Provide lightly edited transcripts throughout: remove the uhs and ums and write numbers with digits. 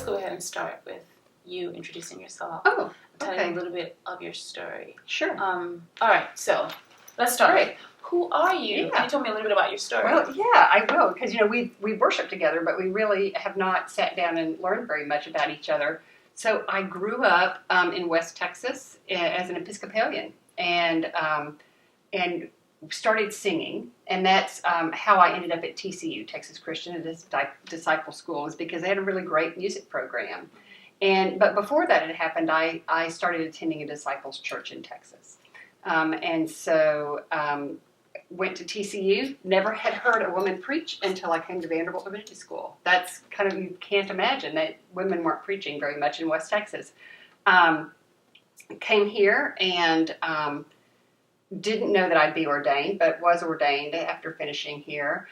let's go ahead and start with you introducing yourself. Oh, Tell okay. you a little bit of your story. Sure. All right, so let's start. Great. Who are you? Yeah. Can you tell me a little bit about your story? Well, yeah, I will, because, we worship together, but we really have not sat down and learned very much about each other. So I grew up in West Texas as an Episcopalian, and started singing, and that's how I ended up at TCU, Texas Christian Disciple School, is because they had a really great music program. But before that had happened, I started attending a disciples church in Texas. And so went to TCU, never had heard a woman preach until I came to Vanderbilt Divinity School. That's kind of, you can't imagine that women weren't preaching very much in West Texas. Came here and didn't know that I'd be ordained, but was ordained after finishing here.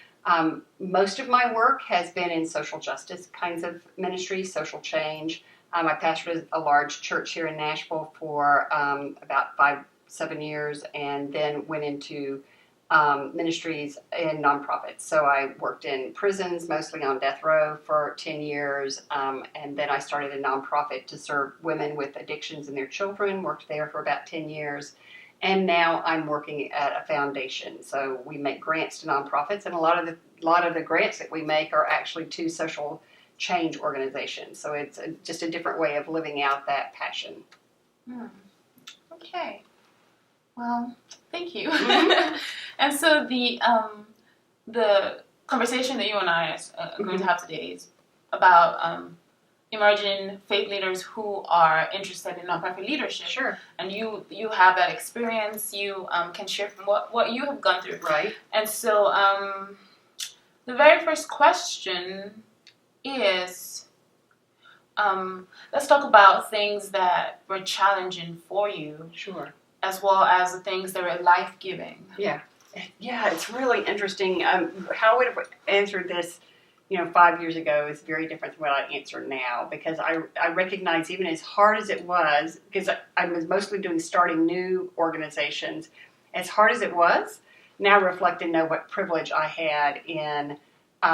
Most of my work has been in social justice kinds of ministries, social change. I pastored a large church here in Nashville for about 5-7 years, and then went into ministries in nonprofits. So I worked in prisons, mostly on death row, for 10 years, and then I started a nonprofit to serve women with addictions and their children, worked there for about 10 years. And now I'm working at a foundation. So we make grants to nonprofits, and a lot of the grants that we make are actually to social change organizations. So it's just a different way of living out that passion. Okay. Well, thank you. Mm-hmm. And so the conversation that you and I are going to have today is about emerging faith leaders who are interested in nonprofit leadership. Sure. And you have that experience. You can share from what you have gone through. Right. And so the very first question is, let's talk about things that were challenging for you. Sure. As well as the things that were life-giving. Yeah, it's really interesting. How I would have answered this, 5 years ago is very different than what I answer now, because I recognize, even as hard as it was, because I was mostly starting new organizations, as hard as it was, now reflect and know what privilege I had in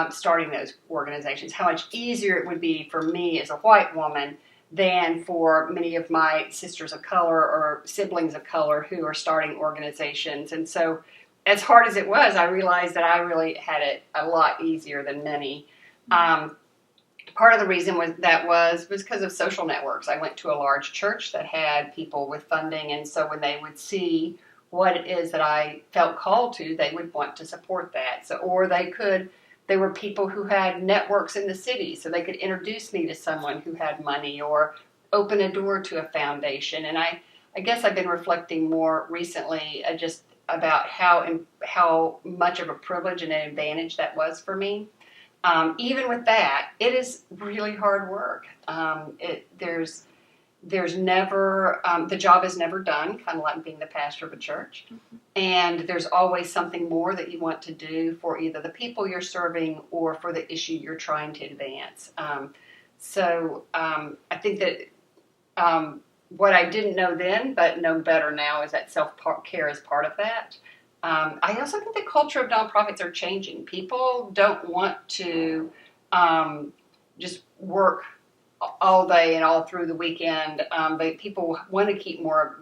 starting those organizations, how much easier it would be for me as a white woman than for many of my sisters of color or siblings of color who are starting organizations. And so, as hard as it was, I realized that I really had it a lot easier than many. Part of the reason was because of social networks. I went to a large church that had people with funding, and so when they would see what it is that I felt called to, they would want to support that. So, or there were people who had networks in the city, so they could introduce me to someone who had money or open a door to a foundation. And I guess I've been reflecting more recently just about how much of a privilege and an advantage that was for me. Even with that, it is really hard work. There's never, the job is never done, kind of like being the pastor of a church. Mm-hmm. And there's always something more that you want to do for either the people you're serving or for the issue you're trying to advance. So I think that what I didn't know then, but know better now, is that self-care is part of that. I also think the culture of nonprofits are changing. People don't want to just work all day and all through the weekend. People want to keep more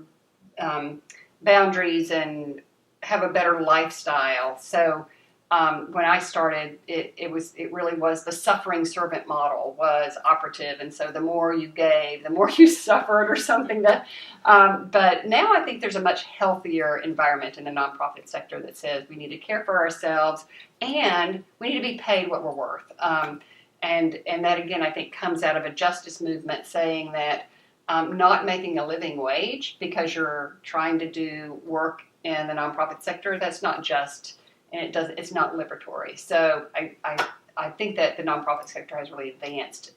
boundaries and have a better lifestyle. So when I started, it really was the suffering servant model was operative, and so the more you gave, the more you suffered, or something. But now I think there's a much healthier environment in the nonprofit sector that says we need to care for ourselves and we need to be paid what we're worth. And that, again, I think comes out of a justice movement saying that not making a living wage because you're trying to do work in the nonprofit sector, that's not just, and it's not liberatory. So I think that the nonprofit sector has really advanced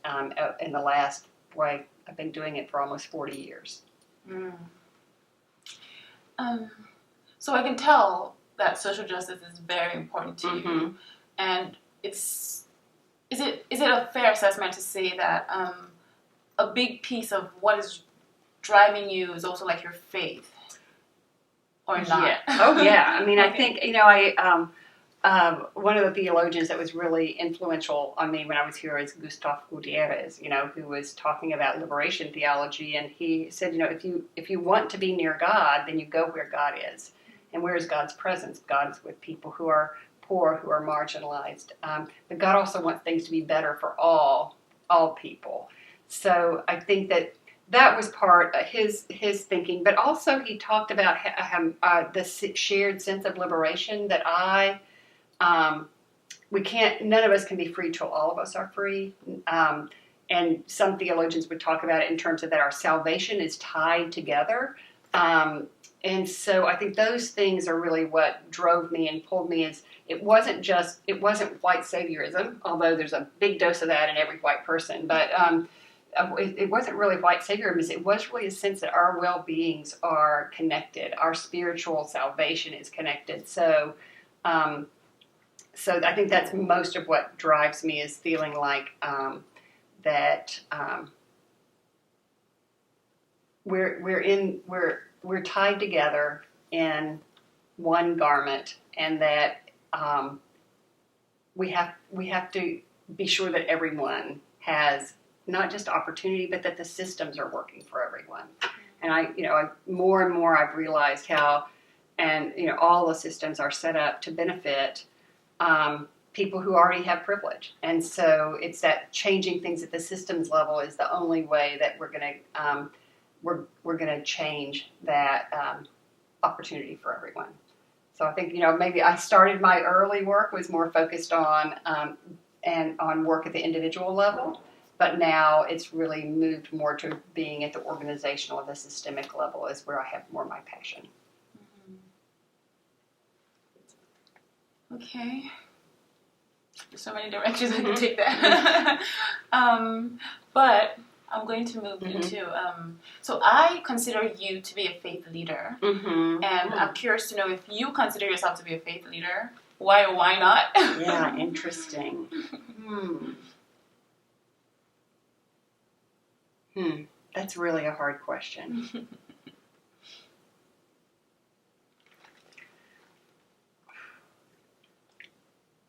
in the last, I've been doing it for almost 40 years. Mm. So I can tell that social justice is very important to you, and Is it a fair assessment to say that a big piece of what is driving you is also like your faith, or not? Yeah. Oh yeah. I mean, I think one of the theologians that was really influential on me when I was here is Gustav Gutierrez, who was talking about liberation theology. And he said, if you want to be near God, then you go where God is. And where is God's presence? God's with people who are poor, who are marginalized. But God also wants things to be better for all people. So I think that was part of his thinking. But also he talked about the shared sense of liberation that none of us can be free till all of us are free. And some theologians would talk about it in terms of that our salvation is tied together. And so I think those things are really what drove me and pulled me. It wasn't white saviorism, although there's a big dose of that in every white person. But it wasn't really white saviorism. It was really a sense that our well-beings are connected. Our spiritual salvation is connected. So I think that's most of what drives me, is feeling like that we're tied together in one garment, and that we have to be sure that everyone has not just opportunity, but that the systems are working for everyone. And I more and more I've realized how, and all the systems are set up to benefit people who already have privilege. And so it's that changing things at the systems level is the only way that we're going to change that opportunity for everyone. So I think maybe I started my early work was more focused on work at the individual level, but now it's really moved more to being at the organizational or the systemic level is where I have more of my passion. Okay. There's so many directions I can take that. But I'm going to move into, so I consider you to be a faith leader. And I'm curious to know if you consider yourself to be a faith leader. Why or why not? Yeah, interesting. That's really a hard question.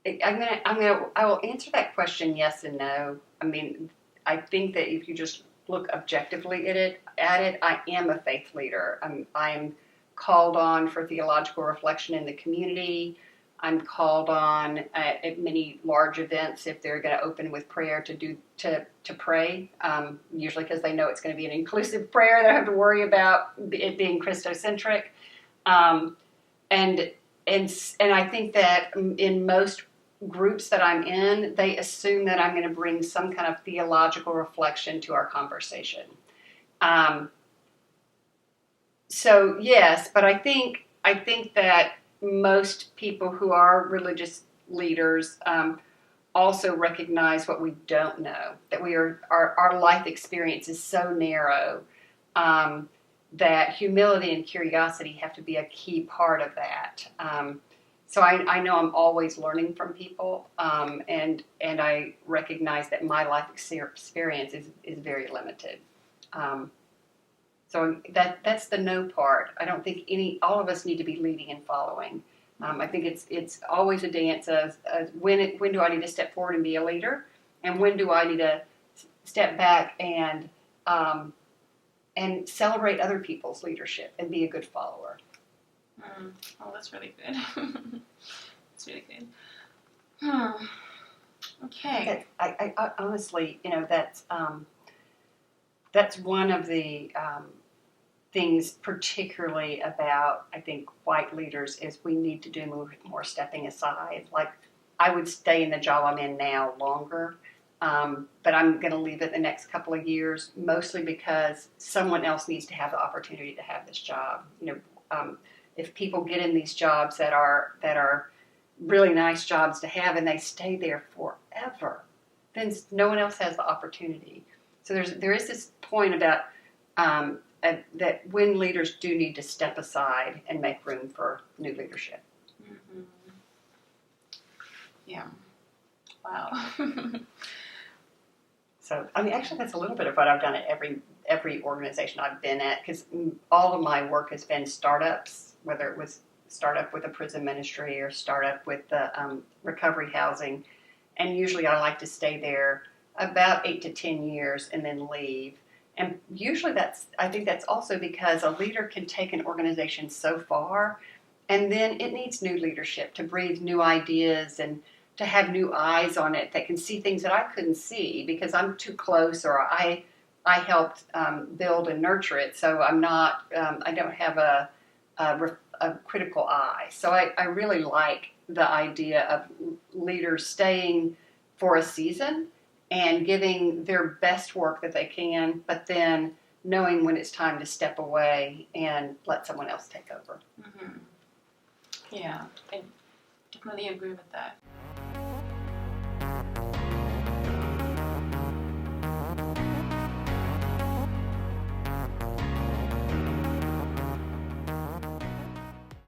I will answer that question yes and no. I mean, I think that if you just look objectively at it, I am a faith leader. I'm called on for theological reflection in the community. I'm called on at many large events if they're going to open with prayer to pray. Usually because they know it's going to be an inclusive prayer. They don't have to worry about it being Christocentric. And I think that in most groups that I'm in, they assume that I'm going to bring some kind of theological reflection to our conversation. So yes, but I think that most people who are religious leaders also recognize what we don't know, that our life experience is so narrow that humility and curiosity have to be a key part of that. So I know I'm always learning from people, and I recognize that my life experience is very limited. So that's the no part. I don't think all of us need to be leading and following. I think it's always a dance of when do I need to step forward and be a leader, and when do I need to step back and celebrate other people's leadership and be a good follower. Oh, that's really good. That's really good. Okay. I honestly, that's one of the things, particularly about, I think, white leaders, is we need to do more stepping aside. Like, I would stay in the job I'm in now longer, but I'm going to leave it the next couple of years, mostly because someone else needs to have the opportunity to have this job. If people get in these jobs that are really nice jobs to have and they stay there forever, then no one else has the opportunity. So there is this point about that when leaders do need to step aside and make room for new leadership. Mm-hmm. Yeah. Wow. So, actually, that's a little bit of what I've done at every organization I've been at, because all of my work has been startups, whether it was start up with a prison ministry or start up with the recovery housing. And usually I like to stay there about 8 to 10 years and then leave. And usually I think that's also because a leader can take an organization so far, and then it needs new leadership to breathe new ideas and to have new eyes on it that can see things that I couldn't see because I'm too close, or I helped build and nurture it, so I'm not, I don't have a critical eye. So I really like the idea of leaders staying for a season and giving their best work that they can, but then knowing when it's time to step away and let someone else take over. Mm-hmm. Yeah, I definitely agree with that.